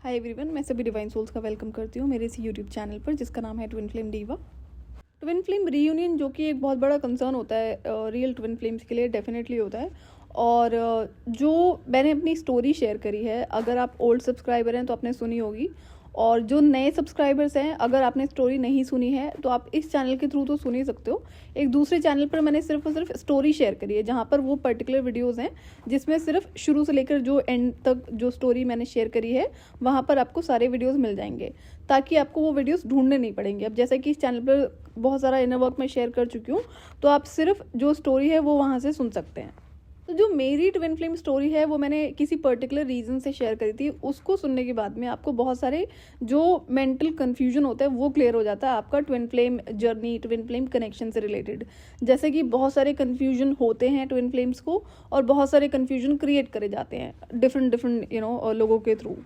Hi everyone, मैं सभी divine souls का वेलकम करती हूँ मेरे इस यूट्यूब चैनल पर जिसका नाम है twin flame diva. Twin flame reunion जो कि एक बहुत बड़ा कंसर्न होता है रियल ट्विन फ्लेम्स के लिए, डेफिनेटली होता है। और जो मैंने अपनी स्टोरी शेयर करी है, अगर आप ओल्ड सब्सक्राइबर हैं तो आपने सुनी होगी, और जो नए सब्सक्राइबर्स हैं अगर आपने स्टोरी नहीं सुनी है तो आप इस चैनल के थ्रू तो सुन ही सकते हो। एक दूसरे चैनल पर मैंने सिर्फ और सिर्फ स्टोरी शेयर करी है, जहाँ पर वो पर्टिकुलर वीडियोस हैं जिसमें सिर्फ शुरू से लेकर जो एंड तक जो स्टोरी मैंने शेयर करी है वहाँ पर आपको सारे वीडियोस मिल जाएंगे, ताकि आपको वो वीडियोस ढूंढने नहीं पड़ेंगे। अब जैसा कि इस चैनल पर बहुत सारा इनर वर्क मैं शेयर कर चुकी हूँ, तो आप सिर्फ जो स्टोरी है वो वहाँ से सुन सकते हैं। तो जो मेरी ट्विन फ्लेम स्टोरी है वो मैंने किसी पर्टिकुलर रीज़न से शेयर करी थी। उसको सुनने के बाद में आपको बहुत सारे जो मेंटल कन्फ्यूजन होता है वो क्लियर हो जाता है आपका twin flame journey, twin flame connection से रिलेटेड। जैसे कि बहुत सारे कन्फ्यूजन होते हैं ट्विन फ्लेम्स को, और बहुत सारे कन्फ्यूजन क्रिएट करे जाते हैं डिफरेंट लोगों के थ्रू।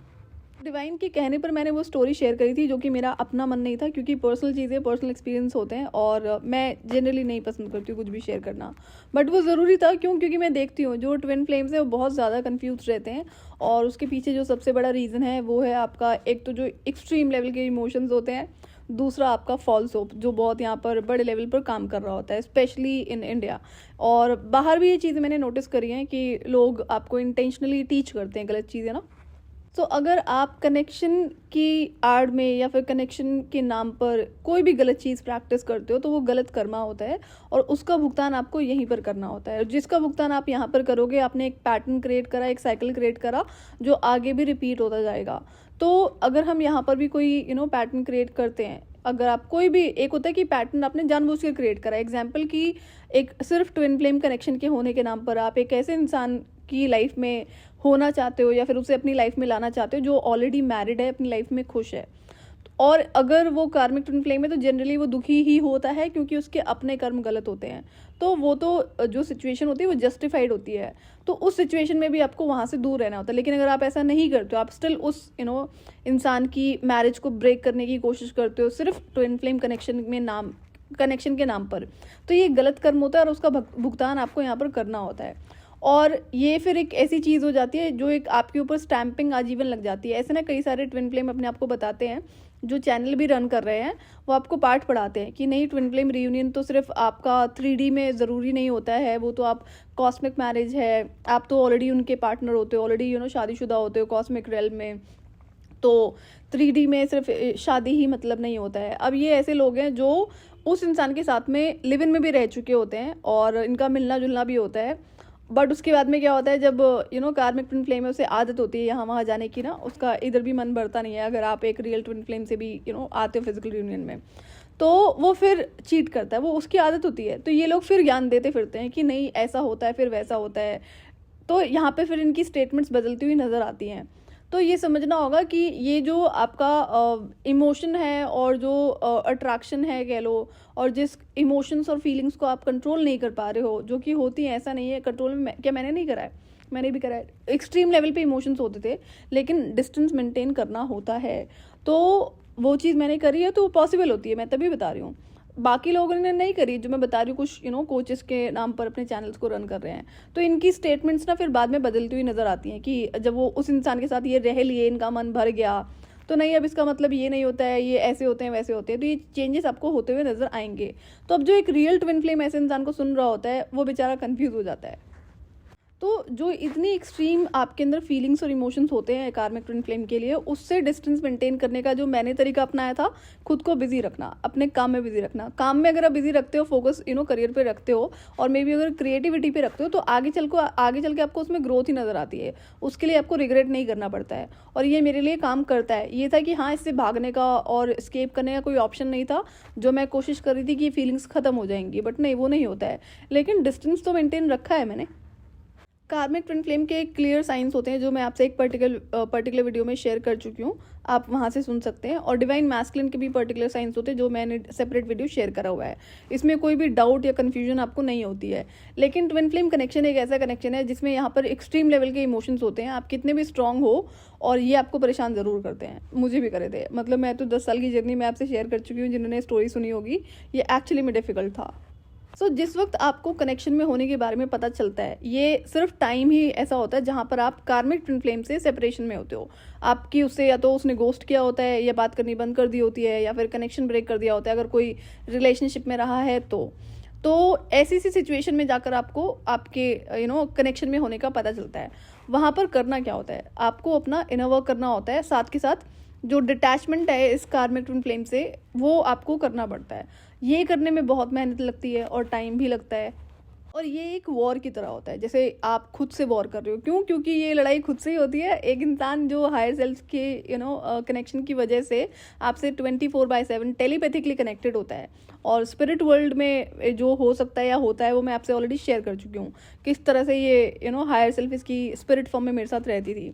डिवाइन के कहने पर मैंने वो स्टोरी शेयर करी थी, जो कि मेरा अपना मन नहीं था, क्योंकि पर्सनल चीज़ें, पर्सनल एक्सपीरियंस होते हैं और मैं जनरली नहीं पसंद करती हूँ कुछ भी शेयर करना। बट वो ज़रूरी था, क्योंकि मैं देखती हूँ जो ट्विन फ्लेम्स है वो बहुत ज़्यादा कंफ्यूज रहते हैं, और उसके पीछे जो सबसे बड़ा रीज़न है वो है आपका एक तो जो एक्सट्रीम लेवल के इमोशंस होते हैं, दूसरा आपका फॉल्स होप जो बहुत यहाँ पर बड़े लेवल पर काम कर रहा होता है, स्पेशली इन इंडिया। और बाहर भी ये चीज़ें मैंने नोटिस करी हैं कि लोग आपको इंटेंशनली टीच करते हैं गलत चीज़ें ना। तो अगर आप कनेक्शन की आड़ में या फिर कनेक्शन के नाम पर कोई भी गलत चीज़ प्रैक्टिस करते हो तो वो गलत कर्मा होता है, और उसका भुगतान आपको यहीं पर करना होता है। जिसका भुगतान आप यहाँ पर करोगे, आपने एक पैटर्न क्रिएट करा, एक साइकिल क्रिएट करा जो आगे भी रिपीट होता जाएगा। तो अगर हम यहाँ पर भी कोई पैटर्न क्रिएट करते हैं, अगर आप कोई भी, एक होता है कि पैटर्न आपने जानबूझ के क्रिएट करा, एग्जाम्पल की एक सिर्फ ट्विन फ्लेम कनेक्शन के होने के नाम पर आप एक ऐसे इंसान की लाइफ में होना चाहते हो या फिर उसे अपनी लाइफ में लाना चाहते हो जो ऑलरेडी मैरिड है, अपनी लाइफ में खुश है, और अगर वो कार्मिक ट्विन फ्लेम है तो जनरली वो दुखी ही होता है, क्योंकि उसके अपने कर्म गलत होते हैं। तो वो तो जो सिचुएशन होती है वो जस्टिफाइड होती है, तो उस सिचुएशन में भी आपको वहाँ से दूर रहना होता है। लेकिन अगर आप ऐसा नहीं करते हो, आप स्टिल उस इंसान की मैरिज को ब्रेक करने की कोशिश करते हो सिर्फ ट्विन फ्लेम कनेक्शन के नाम पर, तो ये गलत कर्म होता है और उसका भुगतान आपको यहाँ पर करना होता है। और ये फिर एक ऐसी चीज़ हो जाती है जो एक आपके ऊपर स्टैंपिंग आजीवन लग जाती है। ऐसे ना कई सारे ट्विन फ्लेम अपने आप को बताते हैं, जो चैनल भी रन कर रहे हैं, वो आपको पाठ पढ़ाते हैं कि नहीं, ट्विन फ्लेम रियूनियन तो सिर्फ आपका 3D में ज़रूरी नहीं होता है, वो तो आप कॉस्मिक मैरिज है, आप तो ऑलरेडी उनके पार्टनर होते हो, ऑलरेडी शादीशुदा होते हो कॉस्मिक रेल में, तो 3D में सिर्फ शादी ही मतलब नहीं होता है। अब ये ऐसे लोग हैं जो उस इंसान के साथ में लिव इन में भी रह चुके होते हैं और इनका मिलना जुलना भी होता है, बट उसके बाद में क्या होता है, जब कार्मिक ट्विन फ्लेम में उसे आदत होती है यहाँ वहाँ जाने की ना, उसका इधर भी मन भरता नहीं है। अगर आप एक रियल ट्विन फ्लेम से भी आते हो फिजिकल यूनियन में, तो वो फिर चीट करता है, वो उसकी आदत होती है। तो ये लोग फिर ज्ञान देते फिरते हैं कि नहीं ऐसा होता है, फिर वैसा होता है। तो यहाँ पे फिर इनकी स्टेटमेंट्स बदलती हुई नज़र आती हैं। तो ये समझना होगा कि ये जो आपका इमोशन है और जो अट्रैक्शन है कह लो, और जिस इमोशंस और फीलिंग्स को आप कंट्रोल नहीं कर पा रहे हो, जो कि होती हैं, ऐसा नहीं है कंट्रोल में क्या मैंने नहीं करा है, मैंने भी करा है। एक्सट्रीम लेवल पे इमोशंस होते थे, लेकिन डिस्टेंस मेंटेन करना होता है। तो वो चीज़ मैंने करी है, तो वो पॉसिबल होती है, मैं तभी बता रही हूँ। बाकी लोगों ने नहीं करी, जो मैं बता रही हूँ, कुछ कोचेस के नाम पर अपने चैनल्स को रन कर रहे हैं, तो इनकी स्टेटमेंट्स ना फिर बाद में बदलती हुई नज़र आती हैं कि जब वो उस इंसान के साथ ये रह लिए, इनका मन भर गया, तो नहीं, अब इसका मतलब ये नहीं होता है, ये ऐसे होते हैं वैसे होते हैं। तो ये चेंजेस आपको होते हुए नज़र आएंगे। तो अब जो एक रियल ट्विन फ्लेम ऐसे इंसान को सुन रहा होता है, वो बेचारा कन्फ्यूज़ हो जाता है। तो जो इतनी एक्सट्रीम आपके अंदर फीलिंग्स और इमोशंस होते हैं कार्मिक ट्विन फ्लेम के लिए, उससे डिस्टेंस मेंटेन करने का जो मैंने तरीका अपनाया था, खुद को बिजी रखना, अपने काम में बिजी रखना। काम में अगर आप बिजी रखते हो, फोकस करियर पे रखते हो, और मे बी अगर क्रिएटिविटी पे रखते हो, तो आगे चल के आपको उसमें ग्रोथ ही नज़र आती है। उसके लिए आपको रिग्रेट नहीं करना पड़ता है, और ये मेरे लिए काम करता है। ये था कि हाँ, इससे भागने का और स्केप करने का कोई ऑप्शन नहीं था। जो मैं कोशिश कर रही थी कि फीलिंग्स ख़त्म हो जाएंगी, बट नहीं, वो नहीं होता है। लेकिन डिस्टेंस तो मेंटेन रखा है मैंने। कार्मिक ट्विन फ्लेम के क्लियर साइंस होते हैं, जो मैं आपसे एक पर्टिकुलर वीडियो में शेयर कर चुकी हूँ, आप वहाँ से सुन सकते हैं। और डिवाइन मैस्कुलिन के भी पर्टिकुलर साइंस होते हैं, जो मैंने सेपरेट वीडियो शेयर करा हुआ है। इसमें कोई भी डाउट या कन्फ्यूजन आपको नहीं होती है। लेकिन ट्विन फ्लेम कनेक्शन एक ऐसा कनेक्शन है जिसमें यहाँ पर एक्सट्रीम लेवल के इमोशंस होते हैं, आप कितने भी स्ट्रांग हो, और ये आपको परेशान ज़रूर करते हैं। मुझे भी करे थे, मतलब मैं तो 10 साल की जर्नी में आपसे शेयर कर चुकी हूँ, जिन्होंने स्टोरी सुनी होगी, ये एक्चुअली में डिफिकल्ट था। जिस वक्त आपको कनेक्शन में होने के बारे में पता चलता है, ये सिर्फ टाइम ही ऐसा होता है जहाँ पर आप कार्मिक ट्विन फ्लेम से सेपरेशन में होते हो। आपकी उससे या तो उसने गोस्ट किया होता है, या बात करनी बंद कर दी होती है, या फिर कनेक्शन ब्रेक कर दिया होता है अगर कोई रिलेशनशिप में रहा है तो ऐसी सी सिचुएशन में जाकर आपको आपके कनेक्शन में होने का पता चलता है। वहाँ पर करना क्या होता है, आपको अपना इनर वर्क करना होता है, साथ के साथ जो डिटैचमेंट है इस कार्मिक ट्विन फ्लेम से वो आपको करना पड़ता है। ये करने में बहुत मेहनत लगती है और टाइम भी लगता है, और ये एक वॉर की तरह होता है, जैसे आप खुद से वॉर कर रहे हो। क्यों? क्योंकि ये लड़ाई खुद से ही होती है। एक इंसान जो हायर सेल्फ के कनेक्शन की वजह से आपसे 24/7 टेलीपैथिकली कनेक्टेड होता है, और स्पिरिट वर्ल्ड में जो हो सकता है या होता है वो मैं आपसे ऑलरेडी शेयर कर चुकी हूँ, किस तरह से ये हायर सेल्फ इसकी स्पिरिट फॉर्म में मेरे साथ रहती थी।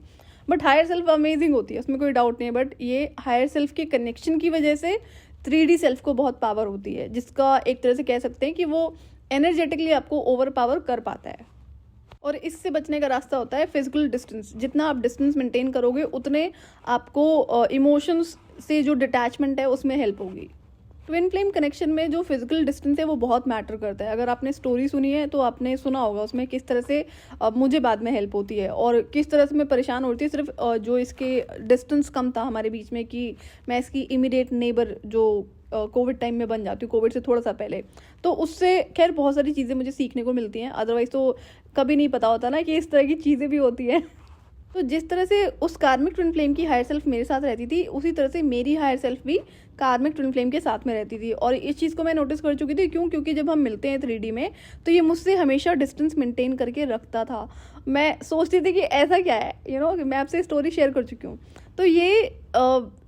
बट हायर सेल्फ अमेजिंग होती है, उसमें कोई डाउट नहीं है, बट ये हायर सेल्फ के कनेक्शन की वजह से 3D सेल्फ को बहुत पावर होती है, जिसका एक तरह से कह सकते हैं कि वो एनर्जेटिकली आपको ओवर पावर कर पाता है। और इससे बचने का रास्ता होता है फिजिकल डिस्टेंस। जितना आप डिस्टेंस मेंटेन करोगे उतने आपको इमोशंस से जो डिटैचमेंट है उसमें हेल्प होगी। ट्विन फ्लेम कनेक्शन में जो फिजिकल डिस्टेंस है वो बहुत मैटर करता है। अगर आपने स्टोरी सुनी है तो आपने सुना होगा उसमें किस तरह से मुझे बाद में हेल्प होती है, और किस तरह से मैं परेशान होती है सिर्फ जो इसके डिस्टेंस कम था हमारे बीच में, कि मैं इसकी इमीडिएट नेबर जो कोविड टाइम में बन जाती हूँ, कोविड से थोड़ा सा पहले। तो उससे खैर बहुत सारी चीज़ें मुझे सीखने को मिलती हैं, अदरवाइज़ तो कभी नहीं पता होता ना कि इस तरह की चीज़ें भी होती हैं। तो जिस तरह से उस कार्मिक ट्विन फ्लेम की हायर सेल्फ मेरे साथ रहती थी, उसी तरह से मेरी हायर सेल्फ भी कार्मिक ट्विन फ्लेम के साथ में रहती थी। और इस चीज़ को मैं नोटिस कर चुकी थी। क्यों? क्योंकि जब हम मिलते हैं 3D में तो ये मुझसे हमेशा डिस्टेंस मेंटेन करके रखता था। मैं सोचती थी कि ऐसा क्या है, कि मैं आपसे स्टोरी शेयर कर चुकी हूँ। तो ये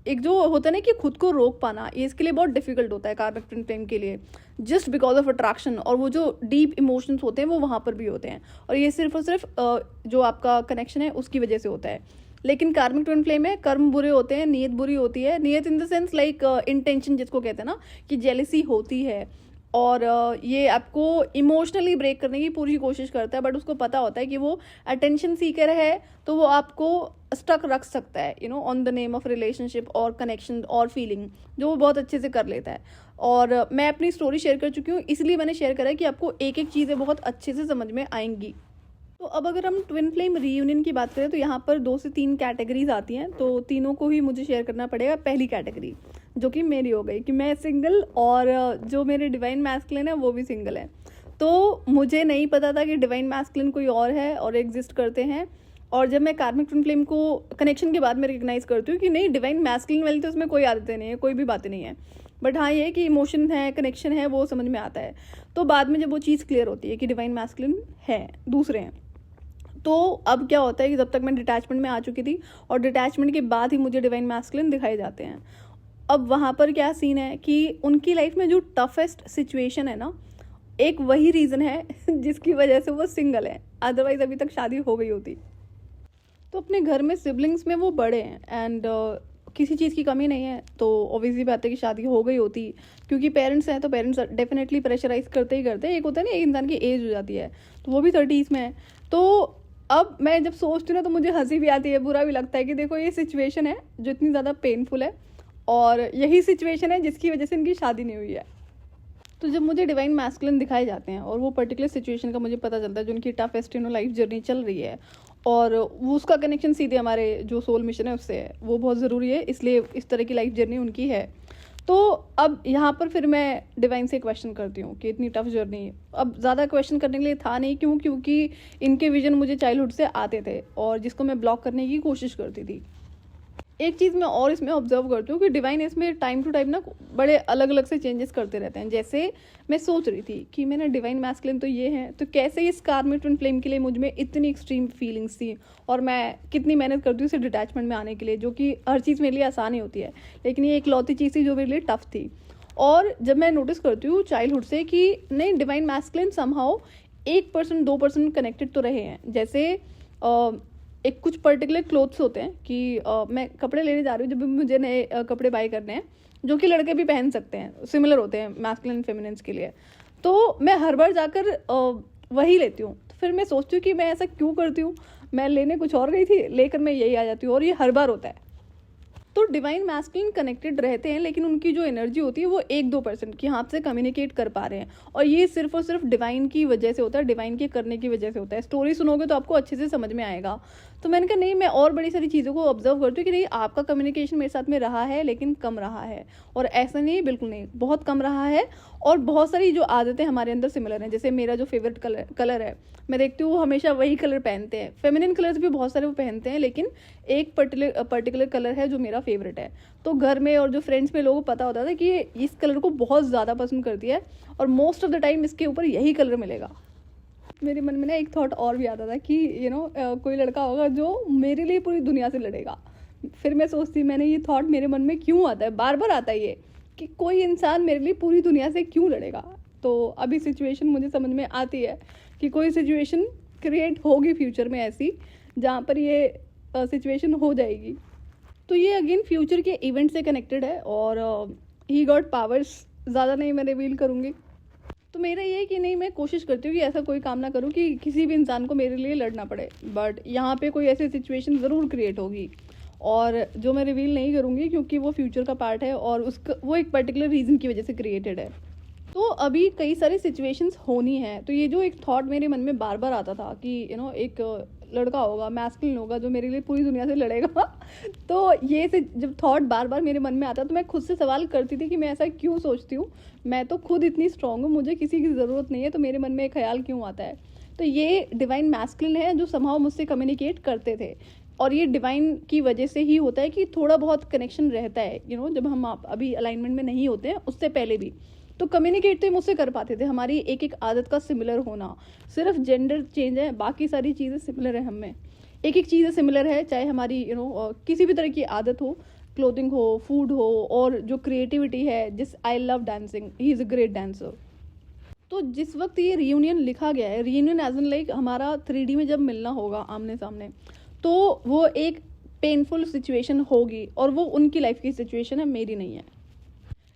एक जो होता है ना कि खुद को रोक पाना, ये इसके लिए बहुत डिफिकल्ट होता है कार्मिक ट्विन फ्लेम के लिए, जस्ट बिकॉज ऑफ अट्रैक्शन। और वो जो डीप इमोशंस होते हैं वो वहाँ पर भी होते हैं, और ये सिर्फ और सिर्फ जो आपका कनेक्शन है उसकी वजह से होता है। लेकिन कार्मिक ट्विन फ्लेम में कर्म बुरे होते हैं, नीयत बुरी होती है। नीयत in the sense like intention, जिसको कहते हैं ना कि जेलिसी होती है, और ये आपको इमोशनली ब्रेक करने की पूरी कोशिश करता है। बट उसको पता होता है कि वो अटेंशन सीकर है, तो वो आपको स्टक रख सकता है on the name of relationship और कनेक्शन और फीलिंग, जो वो बहुत अच्छे से कर लेता है। और मैं अपनी स्टोरी शेयर कर चुकी हूँ, इसलिए मैंने शेयर करा है कि आपको एक एक चीज़ें बहुत अच्छे से समझ में आएंगी। तो अब अगर हम ट्विन फ्लेम रीयूनियन की बात करें तो यहाँ पर 2 से 3 कैटेगरीज आती हैं, तो तीनों को ही मुझे शेयर करना पड़ेगा। पहली कैटेगरी जो कि मेरी हो गई कि मैं सिंगल, और जो मेरे डिवाइन मैस्कुलिन है वो भी सिंगल है। तो मुझे नहीं पता था कि डिवाइन मैस्कुलिन कोई और है और एग्जिस्ट करते हैं। और जब मैं कार्मिक ट्विन फ्लेम को कनेक्शन के बाद में रिकग्नाइज करती हूँ कि नहीं, डिवाइन मैस्कुलिन वाली तो उसमें कोई आदतें नहीं है, कोई भी बातें नहीं है, बट हाँ ये कि इमोशन है, कनेक्शन है, वो समझ में आता है। तो बाद में जब वो चीज़ क्लियर होती है कि डिवाइन मैस्कुलिन है, दूसरे हैं, तो अब क्या होता है कि जब तक मैं डिटैचमेंट में आ चुकी थी, और डिटैचमेंट के बाद ही मुझे डिवाइन मैस्कुलिन दिखाए जाते हैं। अब वहाँ पर क्या सीन है कि उनकी लाइफ में जो टफेस्ट सिचुएशन है ना, एक वही रीज़न है जिसकी वजह से वो सिंगल है, अदरवाइज अभी तक शादी हो गई होती। तो अपने घर में सिबलिंग्स में वो बड़े हैं, एंड किसी चीज़ की कमी नहीं है, तो ऑब्वियसली बात है कि शादी हो गई होती। क्योंकि पेरेंट्स हैं तो पेरेंट्स डेफिनेटली प्रेशराइज करते ही करते हैं। एक होता है ना, एक इंसान की एज हो जाती है, तो वो भी 30s में है। तो अब मैं जब सोचती हूँ ना तो मुझे हंसी भी आती है, बुरा भी लगता है कि देखो ये सिचुएशन है जो इतनी ज़्यादा पेनफुल है, और यही सिचुएशन है जिसकी वजह से इनकी शादी नहीं हुई है। तो जब मुझे डिवाइन मैस्कुलिन दिखाए जाते हैं और वो पर्टिकुलर सिचुएशन का मुझे पता चलता है जो उनकी टफेस्ट लाइफ जर्नी चल रही है, और वो उसका कनेक्शन सीधे हमारे जो सोल मिशन है उससे है, वो बहुत ज़रूरी है, इसलिए इस तरह की लाइफ जर्नी उनकी है। तो अब यहाँ पर फिर मैं डिवाइन से क्वेश्चन करती हूँ कि इतनी टफ जर्नी, अब ज़्यादा क्वेश्चन करने के लिए था नहीं। क्यों? क्योंकि इनके विजन मुझे चाइल्डहुड से आते थे, और जिसको मैं ब्लॉक करने की कोशिश करती थी। एक चीज़ मैं और इसमें ऑब्जर्व करती हूँ कि डिवाइन इसमें टाइम टू टाइम ना बड़े अलग अलग से चेंजेस करते रहते हैं। जैसे मैं सोच रही थी कि मेरा डिवाइन मैस्कुलिन तो ये है, तो कैसे इस कार्मिक ट्विन फ्लेम के लिए मुझ में इतनी एक्सट्रीम फीलिंग्स थी, और मैं कितनी मेहनत करती हूँ इसे डिटैचमेंट में आने के लिए, जो कि हर चीज़ मेरे लिए आसान ही होती है, लेकिन ये एक लौती चीज़ थी जो मेरे लिए टफ थी। और जब मैं नोटिस करती हूँ चाइल्डहुड से कि नहीं, डिवाइन मैस्कुलिन समहाउ 1% 2% कनेक्टेड तो रहे हैं। जैसे एक कुछ पर्टिकुलर क्लोथ्स होते हैं कि मैं कपड़े लेने जा रही हूँ, जब भी मुझे नए कपड़े बाई करने हैं जो कि लड़के भी पहन सकते हैं, सिमिलर होते हैं मैस्कुलिन फेमिनिन्स के लिए, तो मैं हर बार जाकर वही लेती हूँ। तो फिर मैं सोचती हूँ कि मैं ऐसा क्यों करती हूँ, मैं लेने कुछ और गई थी, लेकर मैं यही आ जाती हूँ, और ये हर बार होता है। तो डिवाइन मैस्कुलिन कनेक्टेड रहते हैं, लेकिन उनकी जो एनर्जी होती है वो 1-2% की आपसे कम्युनिकेट कर पा रहे हैं, और ये सिर्फ और सिर्फ डिवाइन की वजह से होता है, डिवाइन के करने की वजह से होता है। स्टोरी सुनोगे तो आपको अच्छे से समझ में आएगा। तो मैंने कहा नहीं, मैं और बड़ी सारी चीज़ों को ऑब्जर्व करती हूँ कि नहीं, आपका कम्युनिकेशन मेरे साथ में रहा है लेकिन कम रहा है, और ऐसा नहीं, बिल्कुल नहीं, बहुत कम रहा है। और बहुत सारी जो आदतें हमारे अंदर सिमिलर हैं, जैसे मेरा जो फेवरेट कलर है, मैं देखती हूँ वो हमेशा वही कलर पहनते हैं। फेमिनिन कलर्स भी बहुत सारे वो पहनते हैं, लेकिन एक पर्टिकुलर कलर है जो मेरा फेवरेट है। तो घर में और जो फ्रेंड्स में लोगों को पता होता था कि ये इस कलर को बहुत ज़्यादा पसंद करती है, और मोस्ट ऑफ द टाइम इसके ऊपर यही कलर मिलेगा। मेरे मन में ना एक थॉट और भी आता था कि कोई लड़का होगा जो मेरे लिए पूरी दुनिया से लड़ेगा। फिर मैं सोचती, मैंने ये थॉट मेरे मन में क्यों आता है, बार बार आता है ये, कि कोई इंसान मेरे लिए पूरी दुनिया से क्यों लड़ेगा। तो अभी सिचुएशन मुझे समझ में आती है कि कोई सिचुएशन क्रिएट होगी फ्यूचर में ऐसी, जहाँ पर ये सिचुएशन हो जाएगी। तो ये अगेन फ्यूचर के इवेंट से कनेक्टेड है, और ही गॉट पावर्स, ज़्यादा नहीं मैं रिवील करूँगी। तो मेरा ये है कि नहीं, मैं कोशिश करती हूँ कि ऐसा कोई काम ना करूँ कि किसी भी इंसान को मेरे लिए लड़ना पड़े, बट यहाँ पे कोई ऐसी सिचुएशन ज़रूर क्रिएट होगी, और जो मैं रिवील नहीं करूँगी क्योंकि वो फ्यूचर का पार्ट है, और उसका वो एक पर्टिकुलर रीज़न की वजह से क्रिएटेड है। तो अभी कई सारी सिचुएशंस होनी है। तो ये जो एक थॉट मेरे मन में बार बार आता था कि एक लड़का होगा, मैस्कुलिन होगा, जो मेरे लिए पूरी दुनिया से लड़ेगा तो ये से जब थॉट बार बार मेरे मन में आता, तो मैं खुद से सवाल करती थी कि मैं ऐसा क्यों सोचती हूँ, मैं तो खुद इतनी स्ट्रांग हूँ, मुझे किसी की ज़रूरत नहीं है, तो मेरे मन में एक ख्याल क्यों आता है। तो ये डिवाइन मैस्कुलिन है जो समहाउ मुझसे कम्युनिकेट करते थे, और ये डिवाइन की वजह से ही होता है कि थोड़ा बहुत कनेक्शन रहता है। जब हम अभी अलाइनमेंट में नहीं होते हैं, उससे पहले भी तो कम्युनिकेट तो मुझसे कर पाते थे। हमारी एक एक आदत का सिमिलर होना, सिर्फ जेंडर चेंज है, बाकी सारी चीज़ें सिमिलर है। हम में एक एक चीज़ें सिमिलर है, चाहे हमारी किसी भी तरह की आदत हो, क्लोथिंग हो, फूड हो, और जो क्रिएटिविटी है। जिस I love dancing, he is a great dancer. तो जिस वक्त ये रीयूनियन लिखा गया है, रीयूनियन एज एन लाइक हमारा 3D में जब मिलना होगा आमने सामने, तो वो एक पेनफुल सिचुएशन होगी, और वो उनकी लाइफ की सिचुएशन है, मेरी नहीं है।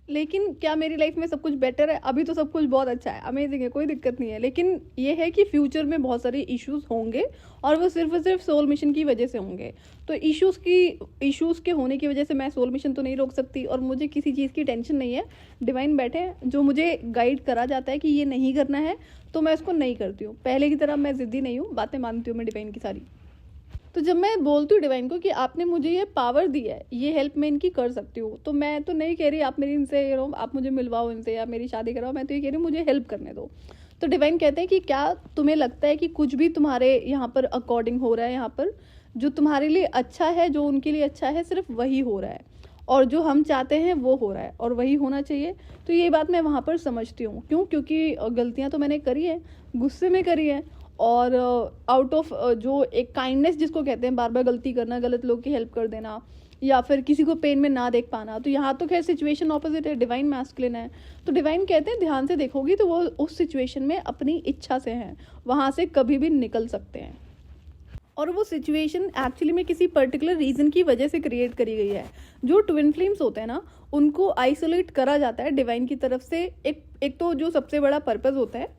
लेकिन क्या मेरी लाइफ में सब कुछ बेटर है? अभी तो सब कुछ बहुत अच्छा है, अमेजिंग है, कोई दिक्कत नहीं है। लेकिन ये है कि फ्यूचर में बहुत सारे इश्यूज होंगे, और वो सिर्फ और सिर्फ सोल मिशन की वजह से होंगे। तो इश्यूज़ के होने की वजह से मैं सोल मिशन तो नहीं रोक सकती, और मुझे किसी चीज़ की टेंशन नहीं है। डिवाइन बैठे हैं, जो मुझे गाइड करा जाता है कि ये नहीं करना है, तो मैं उसको नहीं करती हूँ। पहले की तरह मैं ज़िद्दी नहीं हूँ, बातें मानती हूँ मैं डिवाइन की सारी। तो जब मैं बोलती हूँ डिवाइन को कि आपने मुझे ये पावर दी है, ये हेल्प मैं इनकी कर सकती हूँ, तो मैं तो नहीं कह रही आप मेरी इनसे आप मुझे मिलवाओ इनसे, या मेरी शादी कराओ। मैं तो ये कह रही हूँ मुझे हेल्प करने दो। तो डिवाइन कहते हैं कि क्या तुम्हें लगता है कि कुछ भी तुम्हारे यहाँ पर अकॉर्डिंग हो रहा है, यहाँ पर जो तुम्हारे लिए अच्छा है, जो उनके लिए अच्छा है, सिर्फ वही हो रहा है, और जो हम चाहते हैं वो हो रहा है, और वही होना चाहिए। तो ये बात मैं वहाँ पर समझती हूँ। क्यों? क्योंकि गलतियाँ तो मैंने करी है, गुस्से में करी है, और आउट ऑफ जो एक काइंडनेस जिसको कहते हैं, बार बार गलती करना, गलत लोग की हेल्प कर देना, या फिर किसी को पेन में ना देख पाना। तो यहाँ तो खैर सिचुएशन ऑपोजिट है, डिवाइन मैस्कुलिन है। तो डिवाइन कहते हैं ध्यान से देखोगी तो वो उस सिचुएशन में अपनी इच्छा से हैं, वहाँ से कभी भी निकल सकते हैं, और वो सिचुएशन एक्चुअली में किसी पर्टिकुलर रीज़न की वजह से क्रिएट करी गई है। जो ट्विन फ्लेम्स होते हैं ना, उनको आइसोलेट करा जाता है डिवाइन की तरफ से। एक तो जो सबसे बड़ा पर्पज़ होता है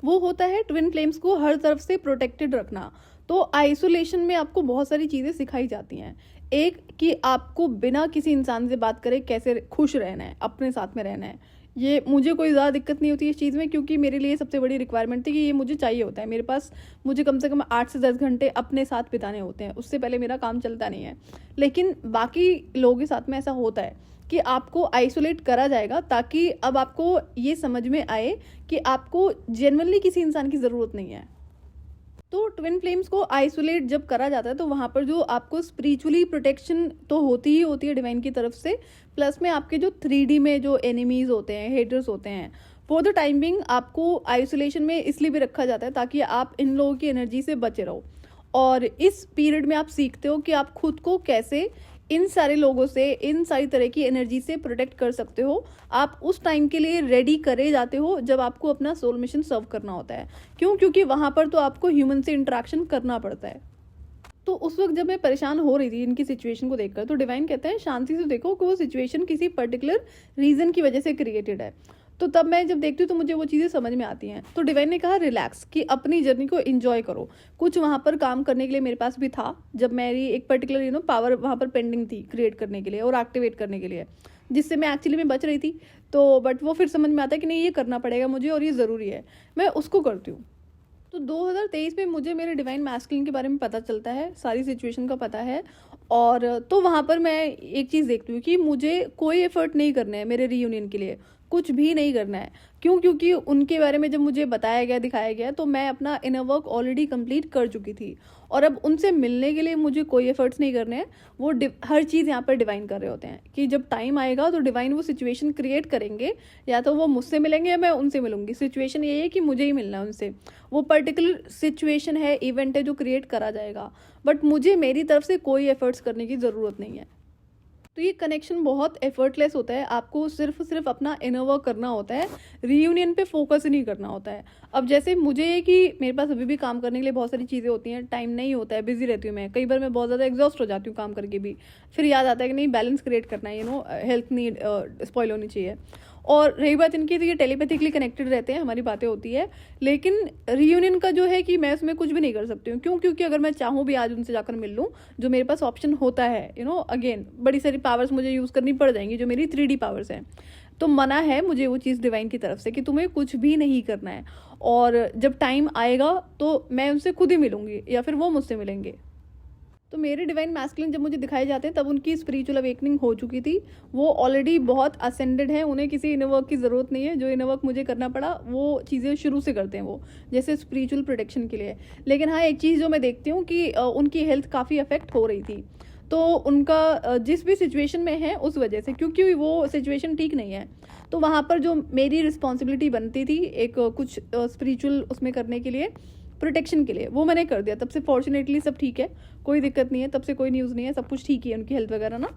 वो होता है ट्विन फ्लेम्स को हर तरफ से प्रोटेक्टेड रखना। तो आइसोलेशन में आपको बहुत सारी चीज़ें सिखाई जाती हैं। एक कि आपको बिना किसी इंसान से बात करे कैसे खुश रहना है, अपने साथ में रहना है। ये मुझे कोई ज़्यादा दिक्कत नहीं होती इस चीज़ में, क्योंकि मेरे लिए सबसे बड़ी रिक्वायरमेंट थी कि ये मुझे चाहिए होता है। मेरे पास मुझे कम से कम 8 से 10 घंटे अपने साथ बिताने होते हैं, उससे पहले मेरा काम चलता नहीं है। लेकिन बाकी लोगों के साथ में ऐसा होता है कि आपको आइसोलेट करा जाएगा, ताकि अब आपको ये समझ में आए कि आपको जेन्युइनली किसी इंसान की ज़रूरत नहीं है। तो ट्विन फ्लेम्स को आइसोलेट जब करा जाता है, तो वहाँ पर जो आपको स्पिरिचुअली प्रोटेक्शन तो होती ही होती है डिवाइन की तरफ से, प्लस में आपके जो 3D में जो एनिमीज होते हैं, हेटर्स होते हैं, फॉर द टाइम बिंग आपको आइसोलेशन में इसलिए भी रखा जाता है ताकि आप इन लोगों की एनर्जी से बचे रहो। और इस पीरियड में आप सीखते हो कि आप खुद को कैसे इन सारे लोगों से, इन सारी तरह की एनर्जी से प्रोटेक्ट कर सकते हो। आप उस टाइम के लिए रेडी करे जाते हो जब आपको अपना सोल मिशन सर्व करना होता है। क्यों? क्योंकि वहाँ पर तो आपको ह्यूमन से इंटरेक्शन करना पड़ता है। तो उस वक्त जब मैं परेशान हो रही थी इनकी सिचुएशन को देखकर, तो डिवाइन कहते हैं शांति से देखो कि वो सिचुएशन किसी पर्टिकुलर रीज़न की वजह से क्रिएटेड है। तो तब मैं जब देखती हूँ तो मुझे वो चीज़ें समझ में आती हैं। तो डिवाइन ने कहा रिलैक्स, कि अपनी जर्नी को एंजॉय करो। कुछ वहाँ पर काम करने के लिए मेरे पास भी था, जब मेरी एक पर्टिकुलर पावर वहाँ पर पेंडिंग थी क्रिएट करने के लिए और एक्टिवेट करने के लिए, जिससे मैं एक्चुअली में बच रही थी। तो बट वो फिर समझ में आता है कि नहीं, ये करना पड़ेगा मुझे और ये ज़रूरी है, मैं उसको करती हूँ। तो 2023 में मुझे मेरे डिवाइन मैस्कुलिन के बारे में पता चलता है, सारी सिचुएशन का पता है। और तो वहाँ पर मैं एक चीज़ देखती हूँ कि मुझे कोई एफर्ट नहीं करना है मेरे रीयूनियन के लिए, कुछ भी नहीं करना है। क्यों? क्योंकि उनके बारे में जब मुझे बताया गया, दिखाया गया, तो मैं अपना इनर वर्क ऑलरेडी कंप्लीट कर चुकी थी और अब उनसे मिलने के लिए मुझे कोई एफर्ट्स नहीं करने हैं। वो हर चीज़ यहाँ पर डिवाइन कर रहे होते हैं कि जब टाइम आएगा तो डिवाइन वो सिचुएशन क्रिएट करेंगे, या तो वो मुझसे मिलेंगे या मैं उनसे मिलूंगी। सिचुएशन ये है कि मुझे ही मिलना है उनसे। वो पर्टिकुलर सिचुएशन है, इवेंट है जो क्रिएट करा जाएगा, बट मुझे मेरी तरफ से कोई एफर्ट्स करने की ज़रूरत नहीं है। तो ये कनेक्शन बहुत एफर्टलेस होता है, आपको सिर्फ अपना इनर वर्क करना होता है, रीयूनियन पे फोकस ही नहीं करना होता है। अब जैसे मुझे ये कि मेरे पास अभी भी काम करने के लिए बहुत सारी चीज़ें होती हैं, टाइम नहीं होता है, बिजी रहती हूँ मैं, कई बार मैं बहुत ज़्यादा एग्जॉस्ट हो जाती हूँ काम करके भी। फिर याद आता है कि नहीं, बैलेंस क्रिएट करना है, हेल्थ नीड स्पॉइल होनी चाहिए। और रही बात इनकी, तो ये टेलीपैथिकली कनेक्टेड रहते हैं, हमारी बातें होती है, लेकिन रीयूनियन का जो है कि मैं उसमें कुछ भी नहीं कर सकती हूँ। क्यों? क्योंकि अगर मैं चाहूँ भी आज उनसे जाकर मिल लूँ, जो मेरे पास ऑप्शन होता है, अगेन बड़ी सारी पावर्स मुझे यूज़ करनी पड़ जाएंगी, जो मेरी 3D पावर्स हैं। तो मना है मुझे वो चीज़ डिवाइन की तरफ से कि तुम्हें कुछ भी नहीं करना है, और जब टाइम आएगा तो मैं उनसे खुद ही मिलूंगी या फिर वो मुझसे मिलेंगे। तो मेरे डिवाइन मैस्कुलिन जब मुझे दिखाए जाते हैं तब उनकी स्पिरिचुअल अवेकनिंग हो चुकी थी। वो ऑलरेडी बहुत असेंडेड है, उन्हें किसी इनर वर्क की ज़रूरत नहीं है। जो इनर वर्क मुझे करना पड़ा वो चीज़ें शुरू से करते हैं वो, जैसे स्पिरिचुअल प्रोटेक्शन के लिए। लेकिन हाँ, एक चीज़ जो मैं देखती हूँ कि उनकी हेल्थ काफ़ी अफेक्ट हो रही थी। तो उनका जिस भी सिचुएशन में है उस वजह से, क्योंकि वो सिचुएशन ठीक नहीं है, तो वहाँ पर जो मेरी रिस्पॉन्सिबिलिटी बनती थी एक कुछ स्पिरिचुअल उसमें करने के लिए, प्रोटेक्शन के लिए, वो मैंने कर दिया। तब से फॉर्चुनेटली सब ठीक है, कोई दिक्कत नहीं है, तब से कोई न्यूज़ नहीं है, सब कुछ ठीक ही है, उनकी हेल्थ वगैरह ना।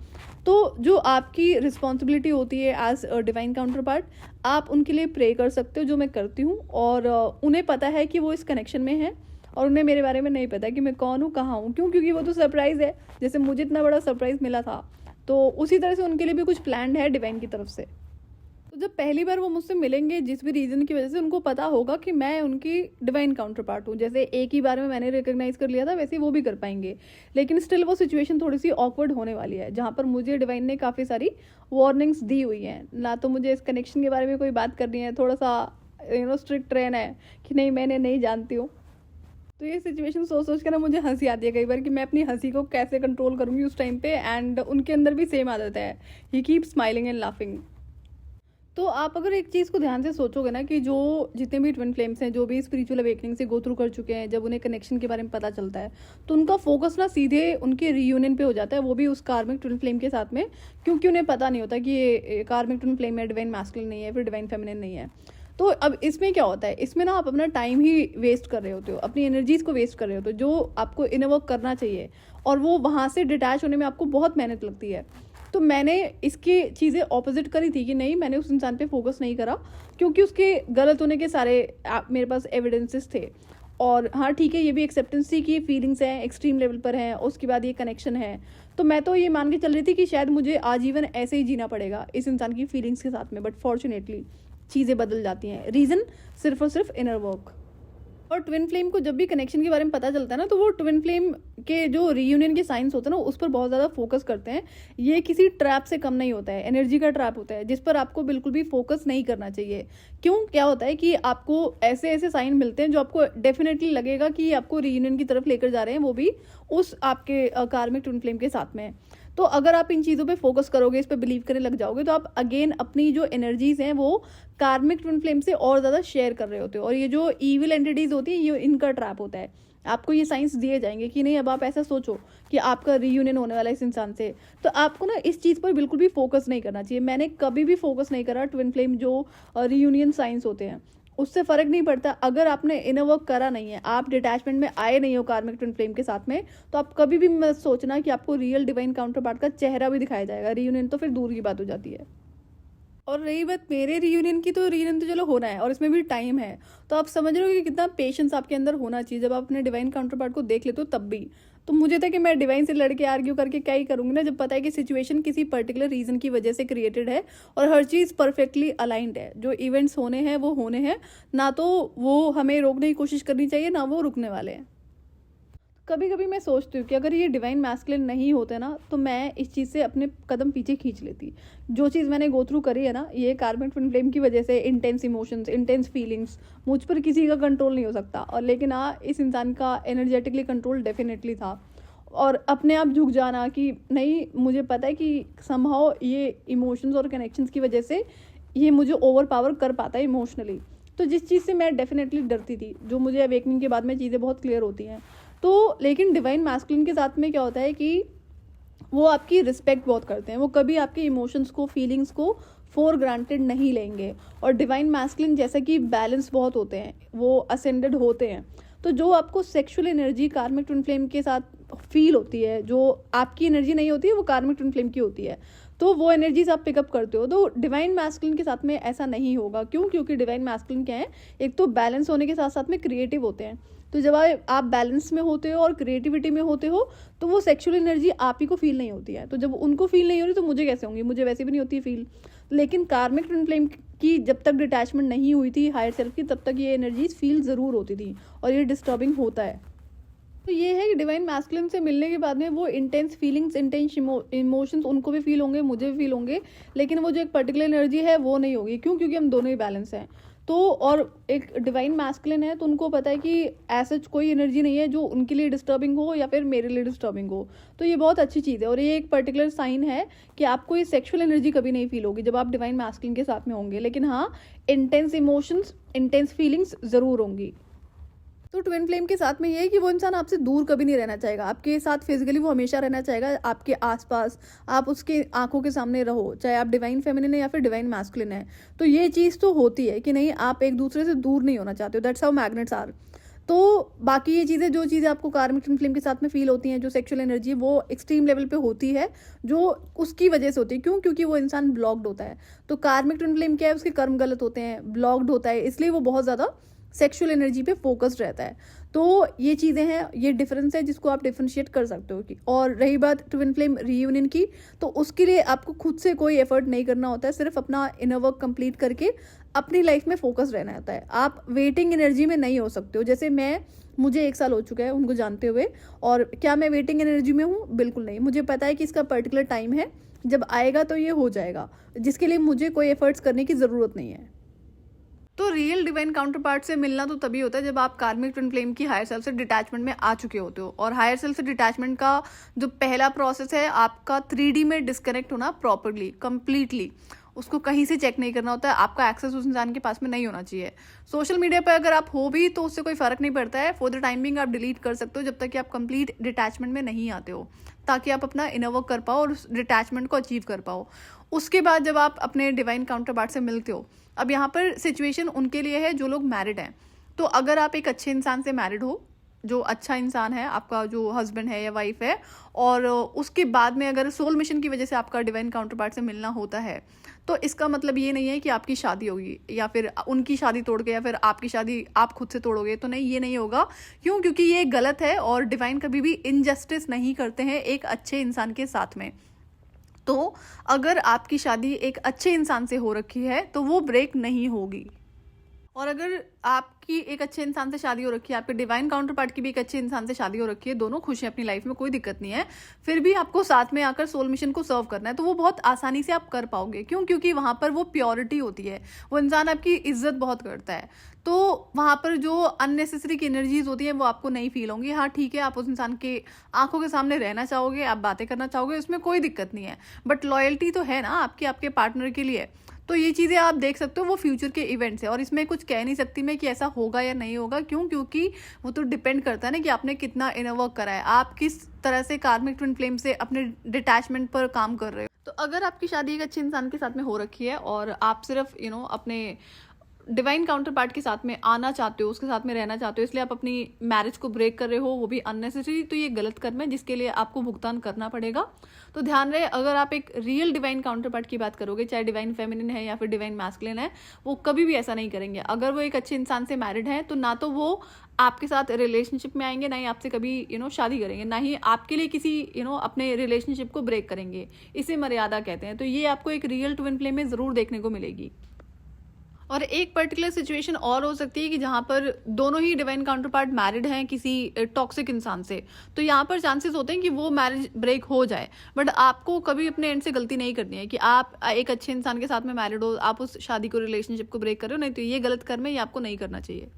तो जो आपकी रिस्पॉन्सिबिलिटी होती है एज डिवाइन काउंटर पार्ट, आप उनके लिए प्रे कर सकते हो, जो मैं करती हूँ। और उन्हें पता है कि वो इस कनेक्शन में है, और उन्हें मेरे बारे में नहीं पता कि मैं कौन हूँ, कहाँ हूँ। क्यों? क्योंकि वो तो सरप्राइज़ है, जैसे मुझे इतना बड़ा सरप्राइज़ मिला था, तो उसी तरह से उनके लिए भी कुछ प्लान है डिवाइन की तरफ से। तो जब पहली बार वो मुझसे मिलेंगे, जिस भी रीज़न की वजह से, उनको पता होगा कि मैं उनकी डिवाइन काउंटर पार्ट हूँ। जैसे एक ही बार में मैंने रिकॉग्नाइज कर लिया था, वैसे वो भी कर पाएंगे। लेकिन स्टिल वो सिचुएशन थोड़ी सी ऑकवर्ड होने वाली है, जहाँ पर मुझे डिवाइन ने काफ़ी सारी वार्निंग्स दी हुई हैं। ना तो मुझे इस कनेक्शन के बारे में कोई बात करनी है, थोड़ा सा स्ट्रिक्ट रहना है कि नहीं, मैंने नहीं जानती हूँ। तो ये सिचुएशन सोच कर ना मुझे हंसी आती है कई बार कि मैं अपनी हंसी को कैसे कंट्रोल करूँगी उस टाइम पे। एंड उनके अंदर भी सेम आदत है, ही कीप स्माइलिंग एंड लाफिंग। तो आप अगर एक चीज़ को ध्यान से सोचोगे ना, कि जो जितने भी ट्विन फ्लेम्स हैं, जो भी स्पिरिचुअल अवेकनिंग से गो थ्रू कर चुके हैं, जब उन्हें कनेक्शन के बारे में पता चलता है, तो उनका फोकस ना सीधे उनके रीयूनियन पे हो जाता है, वो भी उस कार्मिक ट्विन फ्लेम के साथ में। क्योंकि उन्हें पता नहीं होता कि ये कार्मिक ट्विन फ्लेम है, डिवाइन मैस्कुलिन नहीं है, फिर डिवाइन फेमिनिन नहीं है। तो अब इसमें क्या होता है, इसमें ना आप अपना टाइम ही वेस्ट कर रहे होते हो, अपनी एनर्जीज को वेस्ट कर रहे होते हो, जो आपको इनर वर्क करना चाहिए, और वो वहाँ से डिटैच होने में आपको बहुत मेहनत लगती है। तो मैंने इसकी चीज़ें ऑपोजिट करी थी कि नहीं, मैंने उस इंसान पे फोकस नहीं करा, क्योंकि उसके गलत होने के सारे मेरे पास एविडेंसेस थे। और हाँ ठीक है, ये भी एक्सेप्टेंस थी कि फीलिंग्स हैं, एक्सट्रीम लेवल पर हैं, उसके बाद ये कनेक्शन है। तो मैं तो ये मान के चल रही थी कि शायद मुझे आजीवन ऐसे ही जीना पड़ेगा इस इंसान की फीलिंग्स के साथ में। बट फॉर्चुनेटली चीज़ें बदल जाती हैं, रीज़न सिर्फ और सिर्फ इनर वर्क। और ट्विन फ्लेम को जब भी कनेक्शन के बारे में पता चलता है ना, तो वो ट्विन फ्लेम के जो रीयूनियन के साइंस होते हैं ना, उस पर बहुत ज़्यादा फोकस करते हैं। ये किसी ट्रैप से कम नहीं होता है, एनर्जी का ट्रैप होता है, जिस पर आपको बिल्कुल भी फोकस नहीं करना चाहिए। क्यों? क्या होता है कि आपको ऐसे ऐसे साइन मिलते हैं जो आपको डेफिनेटली लगेगा कि आपको रीयूनियन की तरफ लेकर जा रहे हैं, वो भी उस आपके कार्मिक ट्विन फ्लेम के साथ में। तो अगर आप इन चीज़ों पे फोकस करोगे, इस पे बिलीव करने लग जाओगे, तो आप अगेन अपनी जो एनर्जीज हैं वो कार्मिक ट्विन फ्लेम से और ज़्यादा शेयर कर रहे होते हो। और ये जो ईविल एंटिटीज होती हैं, ये इनका ट्रैप होता है। आपको ये साइंस दिए जाएंगे कि नहीं, अब आप ऐसा सोचो कि आपका रीयूनियन होने वाला है इस इंसान से, तो आपको ना इस चीज़ पर बिल्कुल भी फोकस नहीं करना चाहिए। मैंने कभी भी फोकस नहीं करा ट्विन फ्लेम जो रीयूनियन साइंस होते हैं, उससे फ़र्क नहीं पड़ता। अगर आपने इनर वर्क करा नहीं है, आप डिटैचमेंट में आए नहीं हो कार्मिक ट्विन फ्लेम के साथ में, तो आप कभी भी मत सोचना कि आपको रियल डिवाइन काउंटर पार्ट का चेहरा भी दिखाया जाएगा। रीयूनियन तो फिर दूर की बात हो जाती है। और रही बात मेरे रीयूनियन की, तो रीयूनियन तो चलो होना है और इसमें भी टाइम है। तो आप समझ रहे हो कि कितना पेशेंस आपके अंदर होना चाहिए जब आप अपने डिवाइन काउंटर पार्ट को देख लेते हो तब भी। तो मुझे था कि मैं डिवाइन से लड़के आर्ग्यू करके क्या ही करूँगी ना, जब पता है कि सिचुएशन किसी पर्टिकुलर रीज़न की वजह से क्रिएटेड है और हर चीज़ परफेक्टली अलाइंड है। जो इवेंट्स होने हैं वो होने हैं, ना तो वो हमें रोकने की कोशिश करनी चाहिए, ना वो रुकने वाले हैं। कभी कभी मैं सोचती हूँ कि अगर ये डिवाइन मैस्कुलिन नहीं होते ना, तो मैं इस चीज़ से अपने कदम पीछे खींच लेती। जो चीज़ मैंने गो थ्रू करी है ना, ये कार्मिक ट्विन फ्लेम की वजह से, इंटेंस इमोशंस, इंटेंस फीलिंग्स, मुझ पर किसी का कंट्रोल नहीं हो सकता। और लेकिन हाँ, इस इंसान का एनर्जेटिकली कंट्रोल डेफिनेटली था। और अपने आप झुक जाना कि नहीं, मुझे पता है कि समहाउ ये इमोशंस और कनेक्शंस की वजह से ये मुझे ओवर पावर कर पाता है इमोशनली। तो जिस चीज़ से मैं डेफिनेटली डरती थी, जो मुझे अवेकनिंग के बाद में चीज़ें बहुत क्लियर होती हैं। तो लेकिन डिवाइन मैस्कुलिन के साथ में क्या होता है कि वो आपकी रिस्पेक्ट बहुत करते हैं। वो कभी आपके इमोशंस को, फीलिंग्स को फॉर ग्रांटेड नहीं लेंगे। और डिवाइन मैस्कुलिन जैसा कि बैलेंस बहुत होते हैं, वो असेंडेड होते हैं। तो जो आपको सेक्सुअल एनर्जी कार्मिक ट्विन फ्लेम के साथ फील होती है, जो आपकी एनर्जी नहीं होती है, वो कार्मिक ट्विन फ्लेम की होती है। तो वो एनर्जीज आप पिकअप करते हो। तो डिवाइन मैस्कुलिन के साथ में ऐसा नहीं होगा। क्यों? क्योंकि डिवाइन मैस्कुलिन क्या है, एक तो बैलेंस होने के साथ साथ में क्रिएटिव होते हैं। तो जब आप बैलेंस में होते हो और क्रिएटिविटी में होते हो, तो वो सेक्सुअल एनर्जी आप ही को फील नहीं होती है। तो जब उनको फील नहीं हो रही, तो मुझे कैसे होंगी? मुझे वैसे भी नहीं होती फील। लेकिन कार्मिक ट्विन फ्लेम की जब तक डिटैचमेंट नहीं हुई थी हायर सेल्फ की, तब तक ये एनर्जीज फील ज़रूर होती थी और ये डिस्टर्बिंग होता है। तो ये है कि डिवाइन मैस्कुलिन से मिलने के बाद में वो इंटेंस फीलिंग्स, इंटेंस इमोशंस उनको भी फील होंगे, मुझे भी फील होंगे, लेकिन वो जो एक पर्टिकुलर एनर्जी है वो नहीं होगी। क्यों? क्योंकि हम दोनों ही बैलेंस हैं। तो और एक डिवाइन मैस्कुलिन है, तो उनको पता है कि ऐसा कोई एनर्जी नहीं है जो उनके लिए डिस्टर्बिंग हो या फिर मेरे लिए डिस्टर्बिंग हो। तो ये बहुत अच्छी चीज़ है और ये एक पर्टिकुलर साइन है कि आपको ये सेक्सुअल एनर्जी कभी नहीं फील होगी जब आप डिवाइन मैस्कुलिन के साथ में होंगे। लेकिन हाँ, इंटेंस इमोशंस, इंटेंस फीलिंग्स ज़रूर होंगी। तो ट्विन फ्लेम के साथ में ये है कि वो इंसान आपसे दूर कभी नहीं रहना चाहेगा, आपके साथ फिजिकली वो हमेशा रहना चाहेगा, आपके आसपास, आप उसके आंखों के सामने रहो, चाहे आप डिवाइन फेमिनिन है या फिर डिवाइन मैस्कुलिन है। तो ये चीज़ तो होती है कि नहीं, आप एक दूसरे से दूर नहीं होना चाहते हो। That's how magnets are. तो बाकी ये चीज़ें, जो चीज़ें आपको कार्मिक ट्विन फ्लेम के साथ में फील होती हैं, जो सेक्सुअल एनर्जी, वो एक्सट्रीम लेवल पे होती है, जो उसकी वजह से होती है। क्यों? क्योंकि वो इंसान ब्लॉक्ड होता है। तो कार्मिक ट्विन फ्लेम क्या है, उसके कर्म गलत होते हैं, ब्लॉक्ड होता है, इसलिए वो बहुत ज़्यादा सेक्सुअल एनर्जी पे फोकस्ड रहता है। तो ये चीज़ें हैं, ये डिफरेंस है जिसको आप डिफरेंशिएट कर सकते हो। कि और रही बात ट्विन फ्लेम रीयूनियन की, तो उसके लिए आपको खुद से कोई एफर्ट नहीं करना होता है, सिर्फ अपना इनर वर्क कंप्लीट करके अपनी लाइफ में फोकस रहना होता है। आप वेटिंग एनर्जी में नहीं हो सकते हो। जैसे मुझे 1 साल हो चुका है उनको जानते हुए, और क्या मैं वेटिंग एनर्जी में हूँ? बिल्कुल नहीं। मुझे पता है कि इसका पर्टिकुलर टाइम है, जब आएगा तो ये हो जाएगा, जिसके लिए मुझे कोई एफर्ट्स करने की ज़रूरत नहीं है। तो रियल डिवाइन काउंटर पार्ट से मिलना तो तभी होता है जब आप कार्मिक ट्विन फ्लेम की हायर सेल्फ से डिटैचमेंट में आ चुके होते हो। और हायर सेल्फ से डिटैचमेंट का जो पहला प्रोसेस है, आपका 3D में डिस्कनेक्ट होना प्रॉपरली, कंप्लीटली। उसको कहीं से चेक नहीं करना होता है, आपका एक्सेस उस इंसान के पास में नहीं होना चाहिए। सोशल मीडिया पर अगर आप हो भी तो उससे कोई फर्क नहीं पड़ता है। फॉर द टाइमिंग आप डिलीट कर सकते हो जब तक कि आप कंप्लीट डिटैचमेंट में नहीं आते हो, ताकि आप अपना इनर वर्क कर पाओ और उस डिटैचमेंट को अचीव कर पाओ। उसके बाद जब आप अपने डिवाइन काउंटर पार्ट से मिलते हो, अब यहाँ पर सिचुएशन उनके लिए है जो लोग मैरिड हैं। तो अगर आप एक अच्छे इंसान से मैरिड हो, जो अच्छा इंसान है, आपका जो हस्बैंड है या वाइफ है, और उसके बाद में अगर सोल मिशन की वजह से आपका डिवाइन काउंटर पार्ट से मिलना होता है, तो इसका मतलब ये नहीं है कि आपकी शादी होगी या फिर उनकी शादी तोड़ के या फिर आपकी शादी आप खुद से तोड़ोगे। तो नहीं, ये नहीं होगा। क्यों? क्योंकि ये गलत है और डिवाइन कभी भी इनजस्टिस नहीं करते हैं एक अच्छे इंसान के साथ में। तो अगर आपकी शादी एक अच्छे इंसान से हो रखी है तो वो ब्रेक नहीं होगी। और अगर आपकी एक अच्छे इंसान से शादी हो रखी है, आपके डिवाइन काउंटर पार्ट की भी एक अच्छे इंसान से शादी हो रखी है, दोनों खुश हैं अपनी लाइफ में, कोई दिक्कत नहीं है, फिर भी आपको साथ में आकर सोल मिशन को सर्व करना है, तो वो बहुत आसानी से आप कर पाओगे। क्यों? क्योंकि वहाँ पर वो प्योरिटी होती है, वो इंसान आपकी इज्जत बहुत करता है। तो वहाँ पर जो अननेसेसरी की एनर्जीज होती है वो आपको नहीं फील होंगी। हाँ ठीक है, आप उस इंसान के आंखों के सामने रहना चाहोगे, आप बातें करना चाहोगे, उसमें कोई दिक्कत नहीं है, बट लॉयल्टी तो है ना आपकी आपके पार्टनर के लिए। तो ये चीज़ें आप देख सकते हो, वो फ्यूचर के इवेंट्स है और इसमें कुछ कह नहीं सकती मैं कि ऐसा होगा या नहीं होगा। क्यों? क्योंकि वो तो डिपेंड करता है ना कि आपने कितना इनर वर्क करा है, आप किस तरह से कार्मिक ट्विन फ्लेम से अपने डिटैचमेंट पर काम कर रहे हो। तो अगर आपकी शादी एक अच्छे इंसान के साथ में हो रखी है और आप सिर्फ अपने डिवाइन काउंटर पार्ट के साथ में आना चाहते हो, उसके साथ में रहना चाहते हो, इसलिए आप अपनी मैरिज को ब्रेक कर रहे हो, वो भी अननेसेसरी, तो ये गलत कर्म है जिसके लिए आपको भुगतान करना पड़ेगा। तो ध्यान रहे, अगर आप एक रियल डिवाइन काउंटर पार्ट की बात करोगे, चाहे डिवाइन फेमिनिन है या फिर डिवाइन मैस्कुलिन है, वो कभी भी ऐसा नहीं करेंगे। अगर वो एक अच्छे इंसान से मैरिड है तो ना तो वो आपके साथ रिलेशनशिप में आएंगे, ना ही आपसे कभी शादी करेंगे, ना ही आपके लिए किसी अपने रिलेशनशिप को ब्रेक करेंगे। इसे मर्यादा कहते हैं। तो ये आपको एक रियल ट्विन फ्लेम में ज़रूर देखने को मिलेगी। और एक पर्टिकुलर सिचुएशन और हो सकती है कि जहाँ पर दोनों ही डिवाइन काउंटर पार्ट मैरिड हैं किसी टॉक्सिक इंसान से, तो यहाँ पर चांसेस होते हैं कि वो मैरिज ब्रेक हो जाए। बट आपको कभी अपने एंड से गलती नहीं करनी है कि आप एक अच्छे इंसान के साथ में मैरिड हो, आप उस शादी को, रिलेशनशिप को ब्रेक करो, नहीं तो ये गलत कर्म है, ये आपको नहीं करना चाहिए।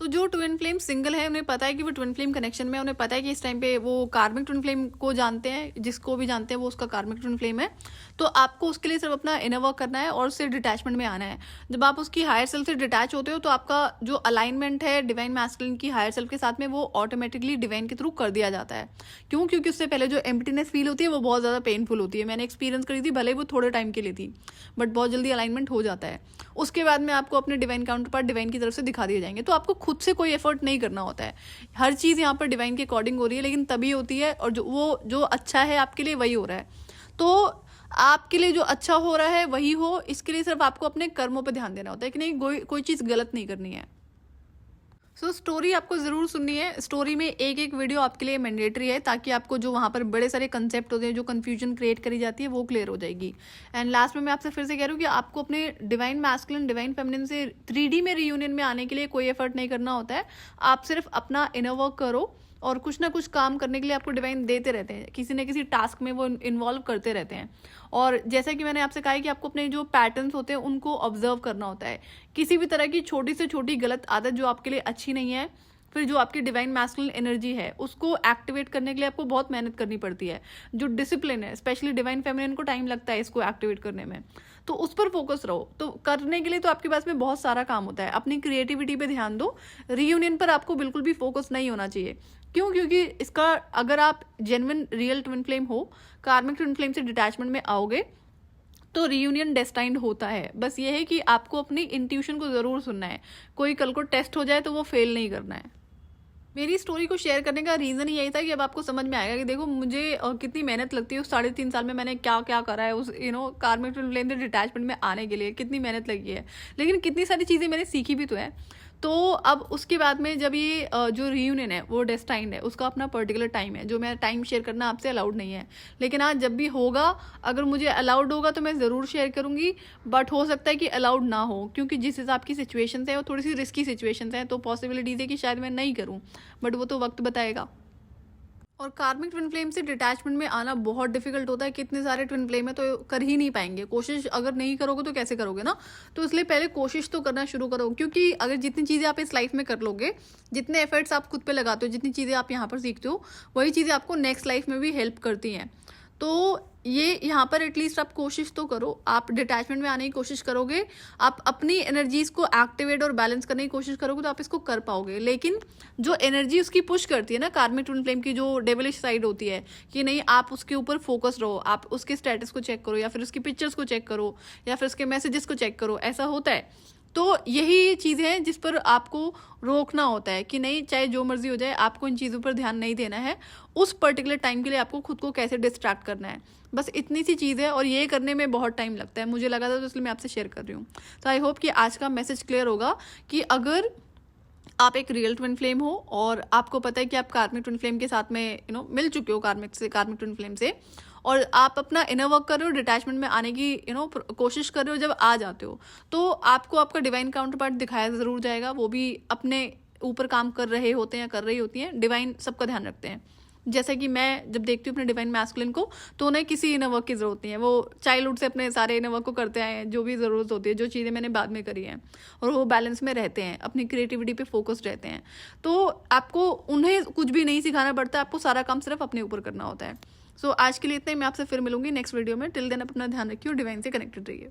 तो जो ट्विन फ्लेम सिंगल है, उन्हें पता है कि वो ट्विन फ्लेम कनेक्शन में, उन्हें पता है कि इस टाइम पे वो कार्मिक ट्विन फ्लेम को जानते हैं, जिसको भी जानते हैं वो उसका कार्मिक ट्विन फ्लेम है। तो आपको उसके लिए सिर्फ अपना इनर वर्क करना है और उससे डिटैचमेंट में आना है। जब आप उसकी हायर सेल्फ से डिटैच होते हो तो आपका जो अलाइनमेंट है डिवाइन मैस्कुलिन की हायर सेल्फ के साथ में, वो ऑटोमेटिकली डिवाइन के थ्रू कर दिया जाता है। क्यों? क्योंकि उससे पहले जो एम्प्टीनेस फील होती है वो बहुत ज़्यादा पेनफुल होती है। मैंने एक्सपीरियंस करी थी, भले वो थोड़े टाइम के लिए थी, बट बहुत जल्दी अलाइनमेंट हो जाता है। उसके बाद में आपको अपने डिवाइन काउंटर पार्ट डिवाइन की तरफ से दिखा दिए जाएंगे। तो आपको खुद से कोई एफर्ट नहीं करना होता है, हर चीज़ यहाँ पर डिवाइन के अकॉर्डिंग हो रही है, लेकिन तभी होती है। और जो अच्छा है आपके लिए वही हो रहा है। तो आपके लिए जो अच्छा हो रहा है वही हो, इसके लिए सिर्फ आपको अपने कर्मों पर ध्यान देना होता है कि नहीं, कोई चीज़ गलत नहीं करनी है। स्टोरी आपको ज़रूर सुननी है। स्टोरी में एक एक वीडियो आपके लिए मैंडेटरी है, ताकि आपको जो वहाँ पर बड़े सारे कंसेप्ट होते हैं, जो कन्फ्यूजन क्रिएट करी जाती है, वो क्लियर हो जाएगी। एंड लास्ट में मैं आपसे फिर से कह रही हूँ कि आपको अपने डिवाइन मैस्कुलिन, डिवाइन फेमिनिन से 3D में रीयूनियन में आने के लिए कोई एफर्ट नहीं करना होता है। आप सिर्फ अपना इनर वर्क करो और कुछ ना कुछ काम करने के लिए आपको डिवाइन देते रहते हैं, किसी न किसी टास्क में वो इन्वॉल्व करते रहते हैं। और जैसा कि मैंने आपसे कहा है कि आपको अपने जो पैटर्न्स होते हैं उनको ऑब्जर्व करना होता है। किसी भी तरह की छोटी से छोटी गलत आदत जो आपके लिए अच्छी नहीं है, फिर जो आपकी डिवाइन मैस्कुलिन एनर्जी है, उसको एक्टिवेट करने के लिए आपको बहुत मेहनत करनी पड़ती है। जो डिसिप्लिन है, स्पेशली डिवाइन फेमिनिन को टाइम लगता है इसको एक्टिवेट करने में, तो उस पर फोकस रहो। तो करने के लिए तो आपके पास में बहुत सारा काम होता है। अपनी क्रिएटिविटी पे ध्यान दो। रीयूनियन पर आपको बिल्कुल भी फोकस नहीं होना चाहिए। क्यों? क्योंकि इसका, अगर आप जेन्युइन रियल ट्विन फ्लेम हो, कार्मिक ट्विन फ्लेम से डिटैचमेंट में आओगे, तो रीयूनियन डेस्टाइंड होता है। बस ये है कि आपको अपनी इंट्यूशन को ज़रूर सुनना है। कोई कल को टेस्ट हो जाए तो वो फेल नहीं करना है। मेरी स्टोरी को शेयर करने का रीज़न यही था कि अब आपको समझ में आएगा कि देखो मुझे कितनी मेहनत लगती है। उस 3.5 साल में मैंने क्या क्या करा है, उस कार्मिक ट्विन फ्लेम से डिटैचमेंट में आने के लिए कितनी मेहनत लगी है, लेकिन कितनी सारी चीज़ें मैंने सीखी भी तो है। तो अब उसके बाद में जब ये जो रीयूनियन है वो डेस्टाइंड है, उसका अपना पर्टिकुलर टाइम है, जो मैं टाइम शेयर करना आपसे अलाउड नहीं है। लेकिन आज जब भी होगा, अगर मुझे अलाउड होगा तो मैं ज़रूर शेयर करूँगी। बट हो सकता है कि अलाउड ना हो, क्योंकि जिस हिसाब की सिचुएशंस है वो थोड़ी सी रिस्की सिचुएशंस हैं, तो पॉसिबिलिटीज़ है कि शायद मैं नहीं करूँ, बट वो तो वक्त बताएगा। और कार्मिक ट्विन फ्लेम से डिटैचमेंट में आना बहुत डिफिकल्ट होता है। कितने सारे ट्विन फ्लेम है तो कर ही नहीं पाएंगे। कोशिश अगर नहीं करोगे तो कैसे करोगे ना। तो इसलिए पहले कोशिश तो करना शुरू करो, क्योंकि अगर जितनी चीज़ें आप इस लाइफ में कर लोगे, जितने एफर्ट्स आप खुद पे लगाते हो, जितनी चीज़ें आप यहाँ पर सीखते हो, वही चीज़ें आपको नेक्स्ट लाइफ में भी हेल्प करती हैं। तो ये यहाँ पर एटलीस्ट आप कोशिश तो करो। आप डिटैचमेंट में आने की कोशिश करोगे, आप अपनी एनर्जीज को एक्टिवेट और बैलेंस करने की कोशिश करोगे, तो आप इसको कर पाओगे। लेकिन जो एनर्जी उसकी पुश करती है ना, कार्मिक ट्विन फ्लेम की जो डेविलिश साइड होती है, कि नहीं आप उसके ऊपर फोकस रहो, आप उसके स्टेटस को चेक करो, या फिर उसकी पिक्चर्स को चेक करो, या फिर उसके मैसेजेस को चेक करो, ऐसा होता है। तो यही चीज़ है जिस पर आपको रोकना होता है कि नहीं, चाहे जो मर्जी हो जाए, आपको इन चीज़ों पर ध्यान नहीं देना है। उस पर्टिकुलर टाइम के लिए आपको खुद को कैसे डिस्ट्रैक्ट करना है, बस इतनी सी चीज़ है। और ये करने में बहुत टाइम लगता है, मुझे लगा था, तो इसलिए मैं आपसे शेयर कर रही हूँ। तो आई होप कि आज का मैसेज क्लियर होगा कि अगर आप एक रियल ट्विन फ्लेम हो और आपको पता है कि आप कार्मिक ट्विन फ्लेम के साथ में मिल चुके हो कार्मिक ट्विन फ्लेम से, और आप अपना इनर वर्क कर रहे हो, डिटैचमेंट में आने की कोशिश कर रहे हो, जब आ जाते हो तो आपको आपका डिवाइन काउंटर पार्ट दिखाया ज़रूर जाएगा। वो भी अपने ऊपर काम कर रहे होते हैं, कर रही होती हैं। डिवाइन सबका ध्यान रखते हैं। जैसा कि मैं जब देखती हूँ अपने डिवाइन मैस्कुलिन को, तो उन्हें किसी इनर वर्क की ज़रूरत नहीं है। वो चाइल्डहुड से अपने सारे इनर वर्क को करते आए हैं, जो भी ज़रूरत होती है, जो चीज़ें मैंने बाद में करी हैं, और वो बैलेंस में रहते हैं, अपनी क्रिएटिविटी पे फोकस्ड रहते हैं। तो आपको उन्हें कुछ भी नहीं सिखाना पड़ता, आपको सारा काम सिर्फ अपने ऊपर करना होता है। सो आज के लिए इतना ही। मैं आपसे फिर मिलूंगी नेक्स्ट वीडियो में। टिल देन आप अपना ध्यान रखिए और डिवाइन से कनेक्टेड रहिए।